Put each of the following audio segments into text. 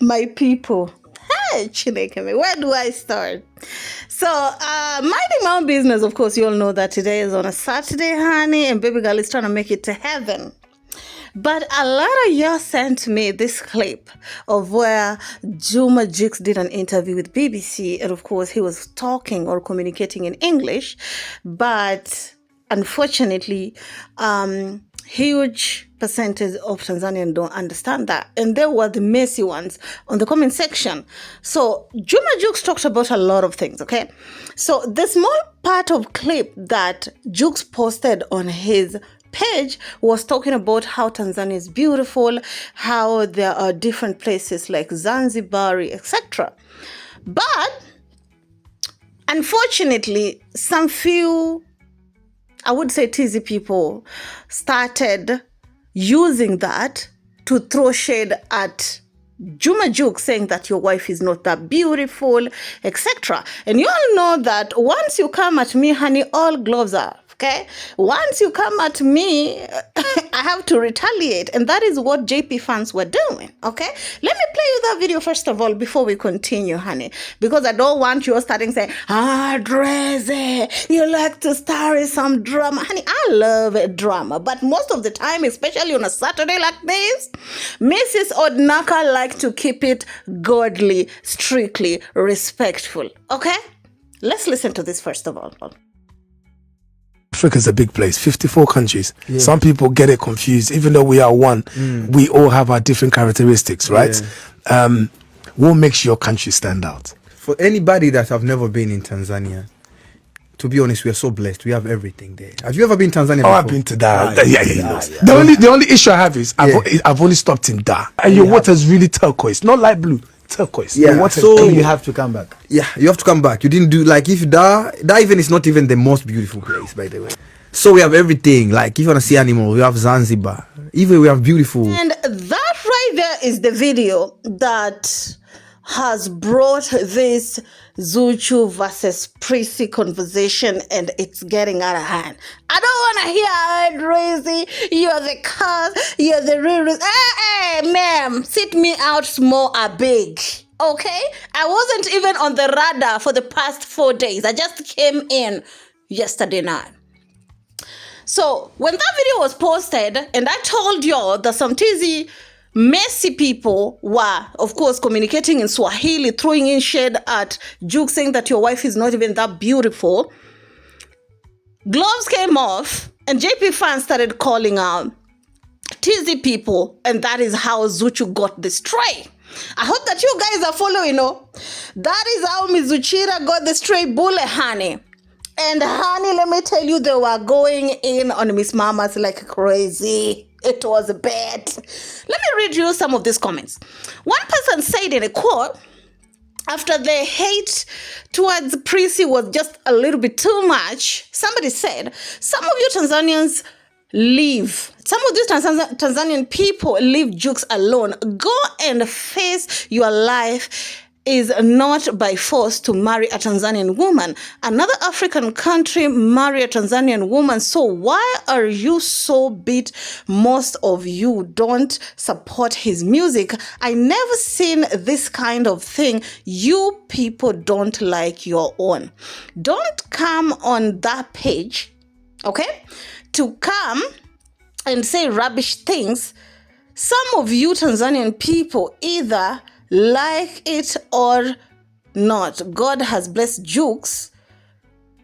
My people. Hey, Chinekeme, where do I start? So, minding my own business, of course, you all know that today is on a Saturday, honey, and baby girl is trying to make it to heaven. But a lot of y'all sent me this clip of where Juma JUX'S did an interview with BBC, and of course, he was talking or communicating in English, but unfortunately, huge percentage of Tanzanians don't understand that. And there were the messy ones on the comment section. So Juma JUX'S talked about a lot of things, okay? So the small part of clip that JUX'S posted on his page was talking about how Tanzania is beautiful, how there are different places like Zanzibar, etc. But unfortunately, some few, I would say TZ people, started using that to throw shade at Juma JUX'S, saying that your wife is not that beautiful, etc. And you all know that once you come at me, honey, all gloves are. Okay, once you come at me, I have to retaliate. And that is what JP fans were doing. Okay, let me play you that video first of all before we continue, honey, because I don't want you starting saying, Drazzy, you like to star in some drama. Honey, I love a drama, but most of the time, especially on a Saturday like this, Mrs. Odnaka like to keep it godly, strictly respectful. Okay, let's listen to this first of all. Africa's a big place, 54 countries. Yeah. Some people get it confused. Even though we are one, we all have our different characteristics, right? Yeah. What makes your country stand out? For anybody that have never been in Tanzania, to be honest, we are so blessed. We have everything there. Have you ever been to Tanzania before? I've been to Dar. Yeah. The only issue I have is I've only stopped in Dar. And your water's really turquoise, not light blue. Turquoise. Yeah, so you have to come back. Yeah, you have to come back. You didn't do, like, if Dar even is not even the most beautiful place, by the way. So we have everything. Like, if you want to see animals, we have Zanzibar. Even we have beautiful. And that right there is the video that has brought this Zuchu versus Prissy conversation, and it's getting out of hand. I don't want to hear Drazzy, you're the cause, you're the real reason. Hey, ma'am, sit me out small a big. Okay? I wasn't even on the radar for the past 4 days. I just came in yesterday night. So when that video was posted, and I told y'all that some TZ messy people were, of course, communicating in Swahili, throwing in shade at JUX'S, saying that your wife is not even that beautiful. Gloves came off, and JP fans started calling out TZ people, and that is how Zuchu got the stray. I hope that you guys are following, That is how Mizuchira got the stray bullet, honey. And honey, let me tell you, they were going in on Miss Mamas like crazy. It was bad. Let me read you some of these comments. One person said in a quote, after the hate towards Prissy was just a little bit too much, somebody said, some of you Tanzanians leave. Some of these Tanzanian people leave JUX'S alone. Go and face your life. Is not by force to marry a Tanzanian woman. Another African country marry a Tanzanian woman. So why are you so beat? Most of you don't support his music. I never seen this kind of thing. You people don't like your own. Don't come on that page, okay, to come and say rubbish things. Some of you Tanzanian people either like it or not. God has blessed JUX'S.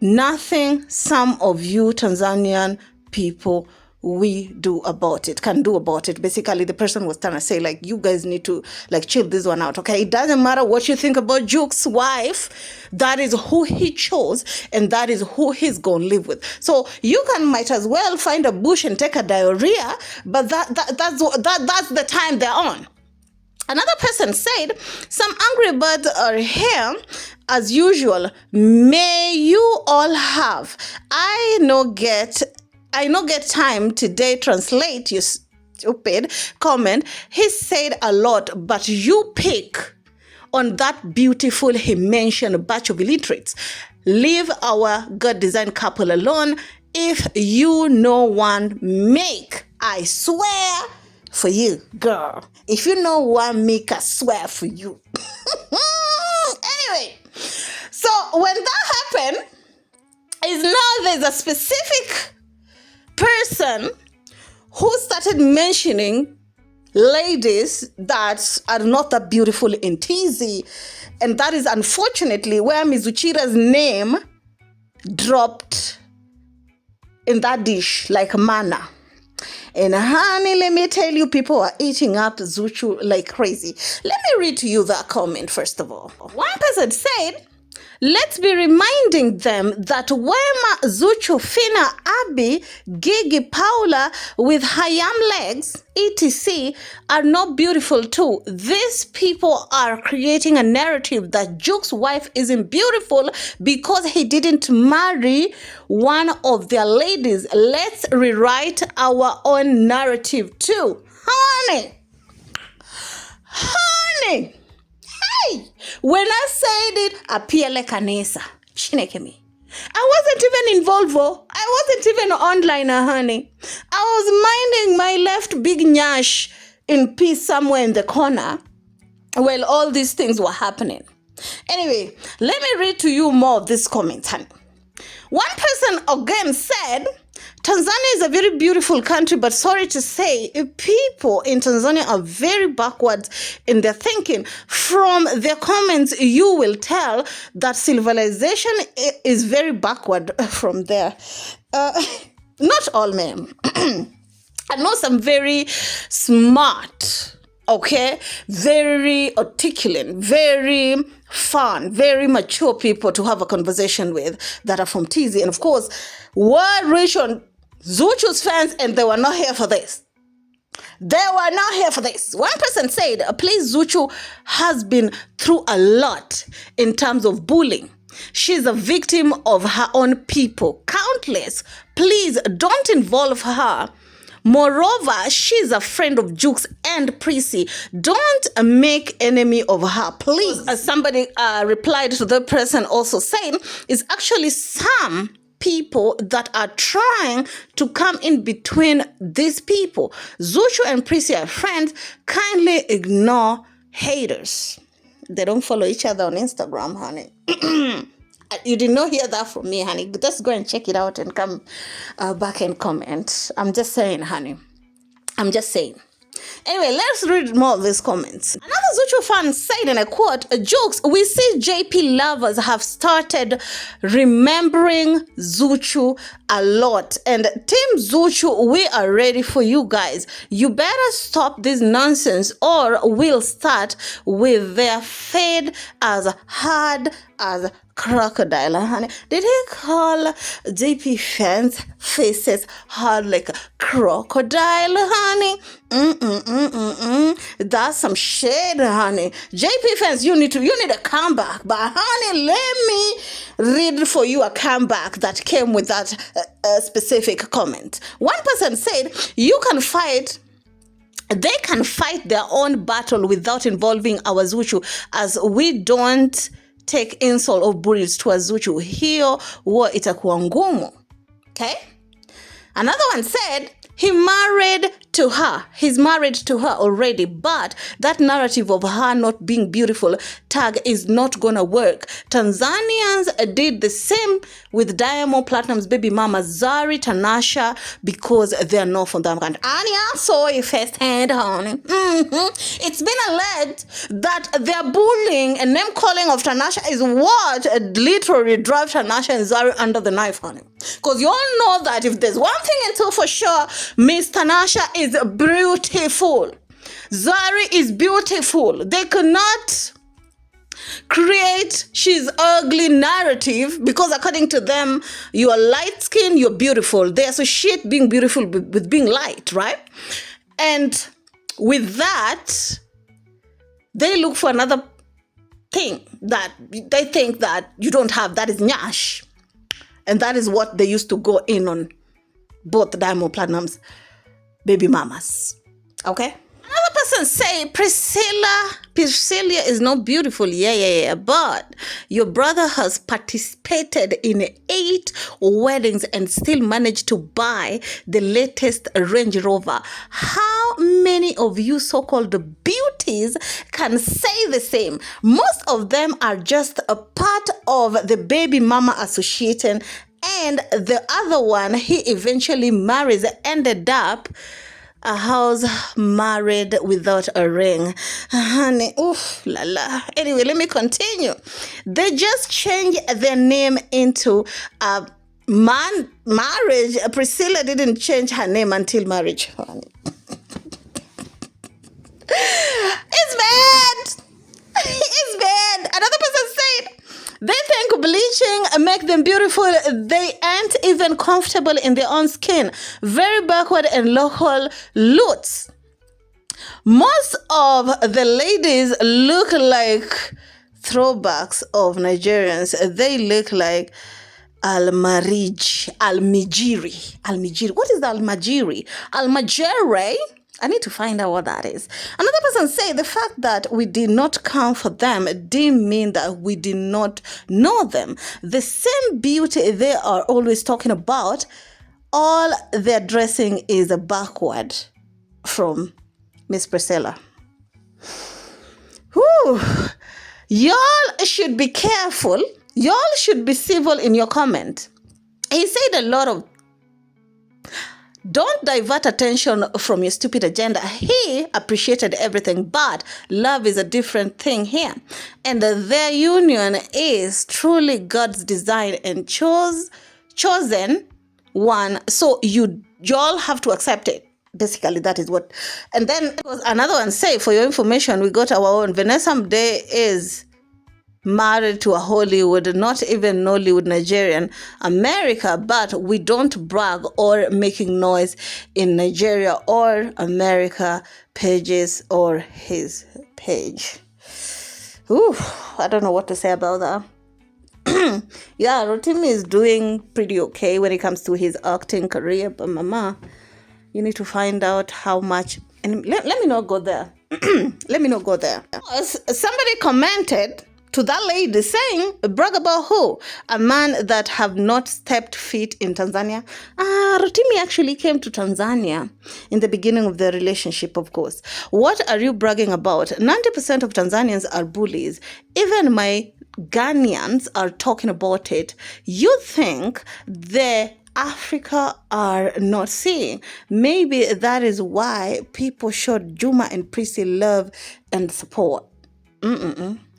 Nothing some of you Tanzanian people we do about it, can do about it. Basically, the person was trying to say, like, you guys need to, like, chill this one out, okay? It doesn't matter what you think about JUX'S wife. That is who he chose, and that is who he's going to live with. So you might as well find a bush and take a diarrhea, but that's the time they're on. Another person said, some angry birds are here as usual. May you all have. I no get time today translate, you stupid comment. He said a lot, but you pick on that beautiful, he mentioned, batch of illiterates. Leave our God-designed couple alone. If you no one make, I swear, for you, girl. If you know what, make I swear for you. Anyway, so when that happened, is now there's a specific person who started mentioning ladies that are not that beautiful in TZ, and that is unfortunately where Mizuchira's name dropped in that dish like manna. And honey, let me tell you, people are eating up Zuchu like crazy. Let me read to you that comment first of all. One person said, let's be reminding them that Wema, Zuchu, Fina, Abby, Gigi, Paula with her yam legs, etc. are not beautiful too. These people are creating a narrative that JUX'S wife isn't beautiful because he didn't marry one of their ladies. Let's rewrite our own narrative too. Honey! Hey! When I said it, appear like Anessa. Chineke me. I wasn't even involved. I wasn't even online, honey. I was minding my left big nyash in peace somewhere in the corner while all these things were happening. Anyway, let me read to you more of these comments, honey. One person again said, Tanzania is a very beautiful country, but sorry to say, people in Tanzania are very backwards in their thinking. From their comments, you will tell that civilization is very backward from there. Not all men. I know some very smart, okay, very articulate, very fun, very mature people to have a conversation with that are from TZ. And of course, word reached on Zuchu's fans and they were not here for this. They were not here for this. One person said, please, Zuchu has been through a lot in terms of bullying. She's a victim of her own people. Countless. Please don't involve her. Moreover, she's a friend of JUX'S and Prissy. Don't make enemy of her, please. As somebody replied to the person also saying, it's actually some people that are trying to come in between these people. Zuchu and Prissy are friends. Kindly ignore haters. They don't follow each other on Instagram, honey. You did not hear that from me, honey. Just go and check it out and come back and comment. I'm just saying, honey. I'm just saying. Anyway, let's read more of these comments. Another Zuchu fan said, and I quote, JUX'S, we see JP lovers have started remembering Zuchu a lot. And Team Zuchu, we are ready for you guys. You better stop this nonsense or we'll start with their fade as hard as crocodile, honey. Did he call JP fans faces hard like a crocodile, honey? That's some shade, honey. JP fans, you need a comeback. But honey, let me read for you a comeback that came with that specific comment. One person said, they can fight their own battle without involving our Zuchu, as we don't take insult or bullies to Zuchu. Hiyo huwa itakuwa ngumu. Okay? Another one said, he's married to her already, but that narrative of her not being beautiful tag is not gonna work. Tanzanians did the same with Diamond Platinum's baby mama Zari, Tanasha, because they're not from that country. And I saw it firsthand, honey. It's been alleged that their bullying and name calling of Tanasha is what literally drives Tanasha and Zari under the knife, honey. Because you all know that if there's one thing and two for sure, Miss Tanasha is beautiful. Zari is beautiful. They could not create she's ugly narrative because according to them, you are light skinned, you're beautiful. They associate being beautiful with being light, right? And with that, they look for another thing that they think that you don't have. That is nyash. And that is what they used to go in on both Diamond Platinum's baby mamas. Okay? Another person say Priscilla is not beautiful. Yeah. But your brother has participated in 8 weddings and still managed to buy the latest Range Rover. How many of you so-called beauties can say the same? Most of them are just a part of the baby mama association, and the other one he eventually marries ended up a house married without a ring. Honey, oof, la la. Anyway, let me continue. They just changed their name into a marriage. Priscilla didn't change her name until marriage. Honey. It's bad. It's bad. Another person said, they think bleaching make them beautiful. They aren't even comfortable in their own skin. Very backward and local loots. Most of the ladies look like throwbacks of Nigerians. They look like Almijiri. What is Almajiri? Almajere? I need to find out what that is. Another person say the fact that we did not come for them didn't mean that we did not know them. The same beauty they are always talking about, all their dressing is backward from Miss Priscilla. Whew. Y'all should be careful. Y'all should be civil in your comment. He said a lot of don't divert attention from your stupid agenda. He appreciated everything, but love is a different thing here. And their union is truly God's design and chosen one. So y'all have to accept it. Basically, that is what. And then another one say, for your information, we got our own. Vanessa Mdee is married to a Hollywood, not even Nollywood Nigerian, America, but we don't brag or making noise in Nigeria or America pages or his page. Ooh, I don't know what to say about that. Yeah, Rotimi is doing pretty okay when it comes to his acting career, but mama, you need to find out how much, and let me not go there. Let me not go there. Somebody commented to that lady saying, brag about who? A man that have not stepped feet in Tanzania. Rotimi actually came to Tanzania in the beginning of the relationship, of course. What are you bragging about? 90% of Tanzanians are bullies. Even my Ghanaians are talking about it. You think the Africa are not seeing. Maybe that is why people showed Juma and Prissy love and support.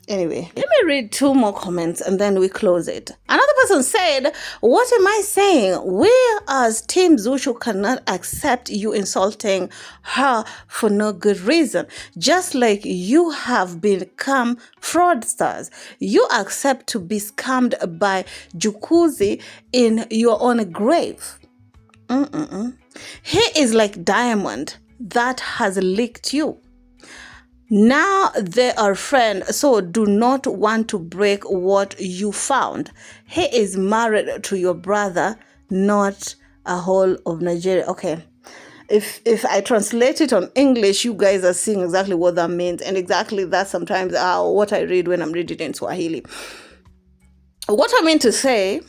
Anyway, let me read 2 more comments and then we close it. Another person said, what am I saying? We as Team Zuchu cannot accept you insulting her for no good reason. Just like you have become fraudsters. You accept to be scammed by Jukuzi in your own grave. He is like diamond that has licked you. Now they are friends, so do not want to break what you found. He is married to your brother, not a whole of Nigeria. Okay. If I translate it on English, you guys are seeing exactly what that means. And exactly that's sometimes what I read when I'm reading in Swahili. What I mean to say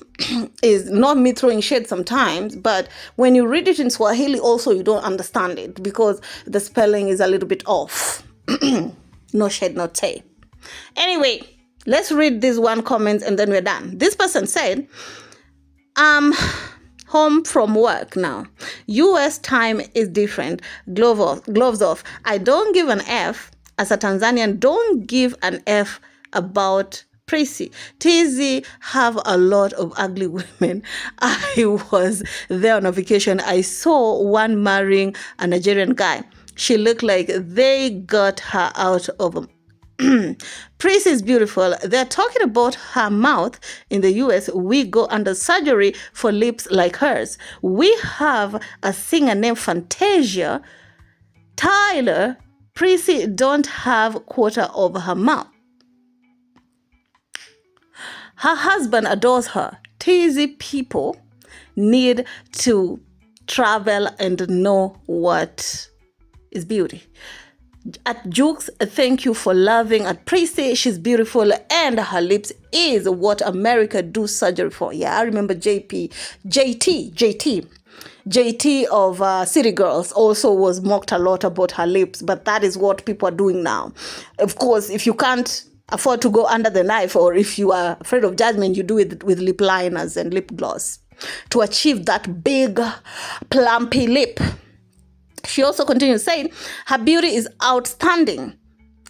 is not me throwing shade sometimes, but when you read it in Swahili also you don't understand it because the spelling is a little bit off. No shade, no tape. Anyway, let's read this one comment and then we're done. This person said, home from work now. US time is different. Gloves off. I don't give an F. As a Tanzanian, don't give an F about Prissy. TZ have a lot of ugly women. I was there on a vacation. I saw one marrying a Nigerian guy. She looked like they got her out of Prissy is beautiful. They're talking about her mouth in the US. We go under surgery for lips like hers. We have a singer named Fantasia. Tyler, Prissy don't have quarter of her mouth. Her husband adores her. TZ people need to travel and know what is beauty. At Jux, thank you for loving at Prissy. She's beautiful and her lips is what America do surgery for. Yeah, I remember JT of City Girls also was mocked a lot about her lips, but that is what people are doing now. Of course, if you can't afford to go under the knife, or if you are afraid of judgment, you do it with lip liners and lip gloss to achieve that big plumpy lip. She also continues saying, her beauty is outstanding.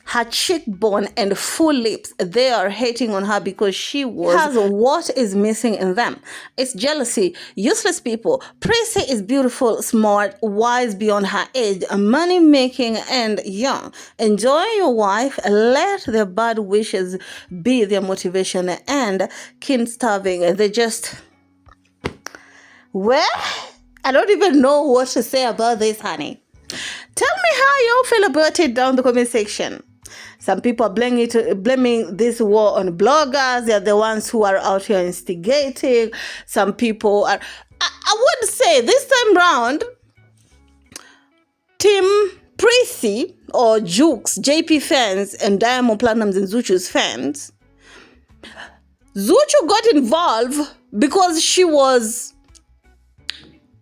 Her cheekbone and full lips, they are hating on her because she has what is missing in them. It's jealousy. Useless people. Prissy is beautiful, smart, wise beyond her age, money-making and young. Enjoy your wife. Let their bad wishes be their motivation, and kin-starving. They just... Well, I don't even know what to say about this, honey. Tell me how you feel about it down in the comment section. Some people are blaming this war on bloggers. They're the ones who are out here instigating. Some people are... I would say this time round, Team Prissy or Jux, JP fans, and Diamond Platnumz and Zuchu's fans, Zuchu got involved because she was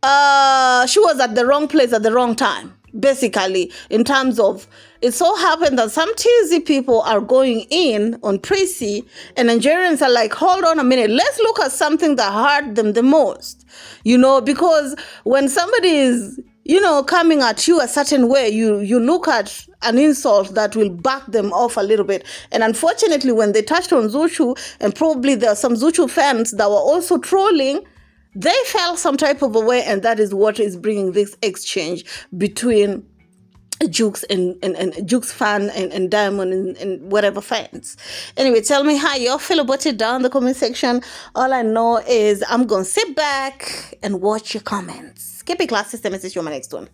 at the wrong place at the wrong time, basically, in terms of, it so happened that some cheesy people are going in on Prissy, and Nigerians are like, hold on a minute, let's look at something that hurt them the most, because when somebody is, coming at you a certain way, you look at an insult that will back them off a little bit. And unfortunately, when they touched on Zuchu, and probably there are some Zuchu fans that were also trolling, they felt some type of a way, and that is what is bringing this exchange between Jux and Jux fan and Diamond and whatever fans. Anyway, tell me how you feel about it down in the comment section. All I know is I'm going to sit back and watch your comments. Keep it classy. Stay message you on my next one.